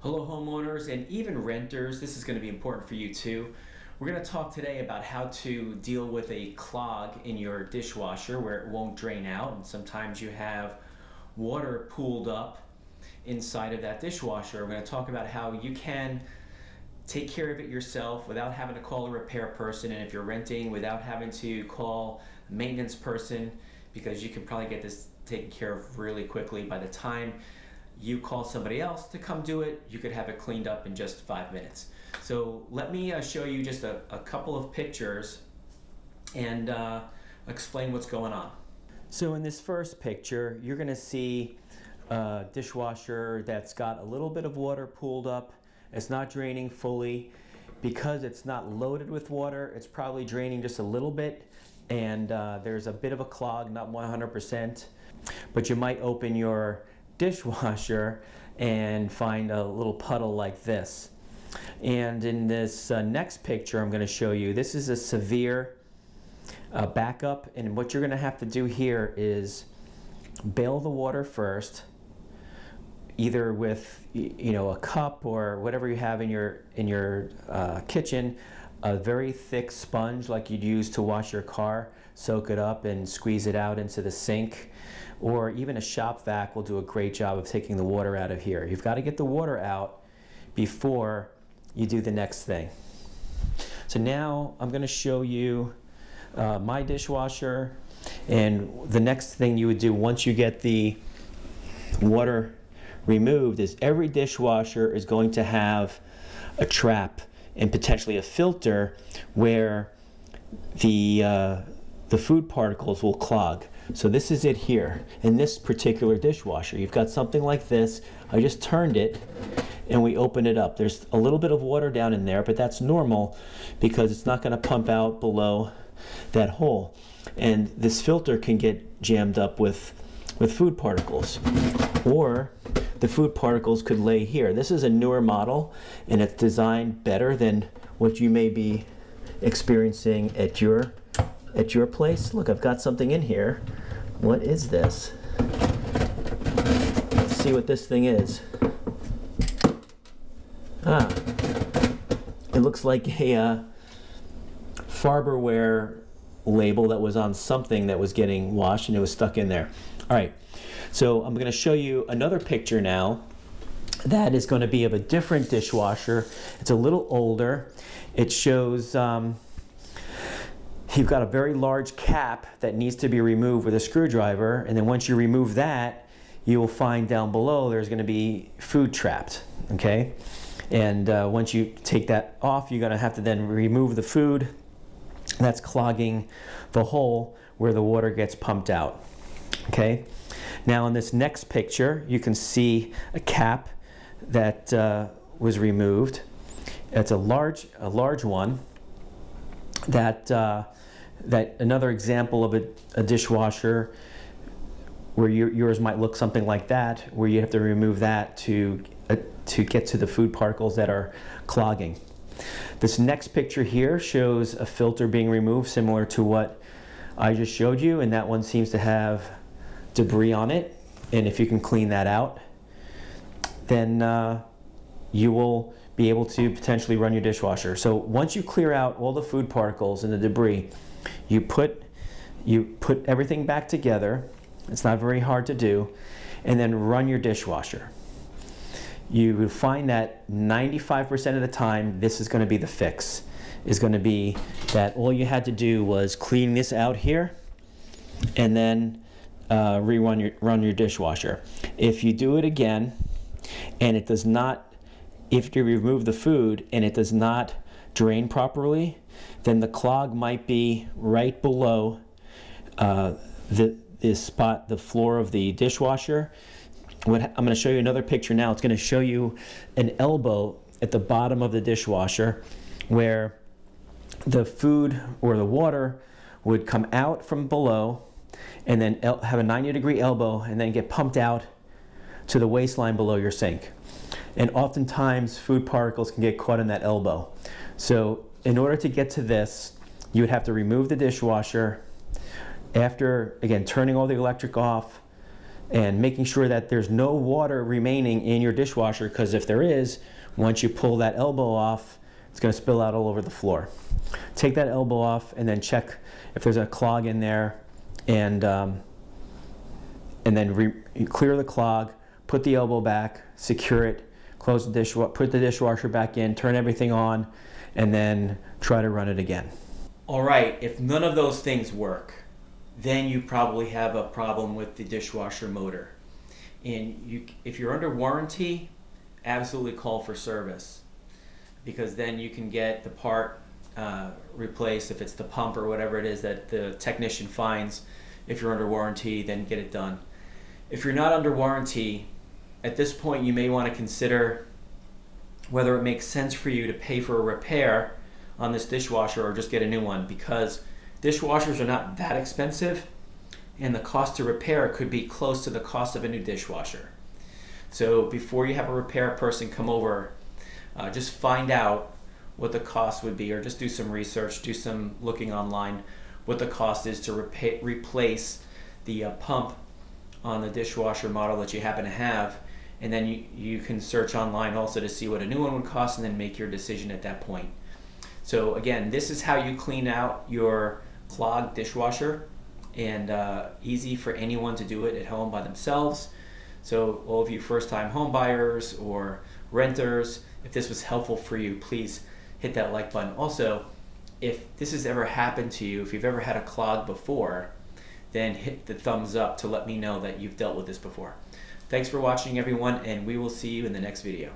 Hello homeowners and even renters, this is going to be important for you too. We're going to talk today about how to deal with a clog in your dishwasher where it won't drain out, and sometimes you have water pooled up inside of that dishwasher. We're going to talk about how you can take care of it yourself without having to call a repair person, and if you're renting, without having to call a maintenance person, because you can probably get this taken care of really quickly. By the time you call somebody else to come do it, you could have it cleaned up in just 5 minutes. So let me show you just a couple of pictures and explain what's going on. So in this first picture, you're going to see a dishwasher that's got a little bit of water pooled up. It's not draining fully. Because it's not loaded with water, it's probably draining just a little bit, and there's a bit of a clog, not 100%, but you might open your dishwasher and find a little puddle like this. And in this next picture I'm going to show you, this is a severe backup, and what you're going to have to do here is bail the water first, either with a cup or whatever you have in your kitchen, a very thick sponge like you'd use to wash your car, soak it up and squeeze it out into the sink, or even a shop vac will do a great job of taking the water out of here. You've got to get the water out before you do the next thing. So now I'm going to show you my dishwasher, and the next thing you would do once you get the water removed is every dishwasher is going to have a trap and potentially a filter where the food particles will clog. So this is it here in this particular dishwasher. You've got something like this. I just turned it and we open it up. There's a little bit of water down in there, but that's normal because it's not going to pump out below that hole. And this filter can get jammed up with food particles, or the food particles could lay here. This is a newer model and it's designed better than what you may be experiencing at your place. Look, I've got something in here. What is this? Let's see what this thing is. It looks like a Farberware label that was on something that was getting washed and it was stuck in there. All right, so I'm going to show you another picture now that is going to be of a different dishwasher. It's a little older. It shows you've got a very large cap that needs to be removed with a screwdriver, and then once you remove that, you will find down below there's going to be food trapped, okay? And once you take that off, you're going to have to then remove the food that's clogging the hole where the water gets pumped out. Okay, now in this next picture you can see a cap that was removed. It's a large one. That another example of a dishwasher where yours might look something like that, where you have to remove that to get to the food particles that are clogging. This next picture here shows a filter being removed, similar to what I just showed you, and that one seems to have debris on it, and if you can clean that out, then you will be able to potentially run your dishwasher. So once you clear out all the food particles and the debris, you put everything back together. It's not very hard to do, and then run your dishwasher. You will find that 95% of the time this is going to be the fix. Is going to be that all you had to do was clean this out here and then run your dishwasher. If you do it again and it does not, if you remove the food and it does not drain properly, then the clog might be right below this spot, the floor of the dishwasher. I'm going to show you another picture now. It's going to show you an elbow at the bottom of the dishwasher where the food or the water would come out from below and then have a 90-degree elbow and then get pumped out to the waistline below your sink. And oftentimes food particles can get caught in that elbow. So in order to get to this, you would have to remove the dishwasher after, again, turning all the electric off, and making sure that there's no water remaining in your dishwasher, because if there is, once you pull that elbow off, it's going to spill out all over the floor. Take that elbow off and then check if there's a clog in there, and then clear the clog, put the elbow back, secure it, close the dishwasher, put the dishwasher back in, turn everything on, and then try to run it again. All right, if none of those things work, then you probably have a problem with the dishwasher motor. And if you're under warranty, absolutely call for service, because then you can get the part replaced. If it's the pump or whatever it is that the technician finds, if you're under warranty, then get it done. If you're not under warranty, at this point you may want to consider whether it makes sense for you to pay for a repair on this dishwasher or just get a new one, because dishwashers are not that expensive, and the cost to repair could be close to the cost of a new dishwasher. So before you have a repair person come over, just find out what the cost would be, or just do some research, do some looking online, what the cost is to replace the pump on the dishwasher model that you happen to have, and then you can search online also to see what a new one would cost, and then make your decision at that point. So again, this is how you clean out your clogged dishwasher, and easy for anyone to do it at home by themselves. So all of you first-time home buyers or renters, if this was helpful for you, please hit that like button. Also, if this has ever happened to you, if you've ever had a clog before, then hit the thumbs up to let me know that you've dealt with this before. Thanks for watching, everyone, and we will see you in the next video.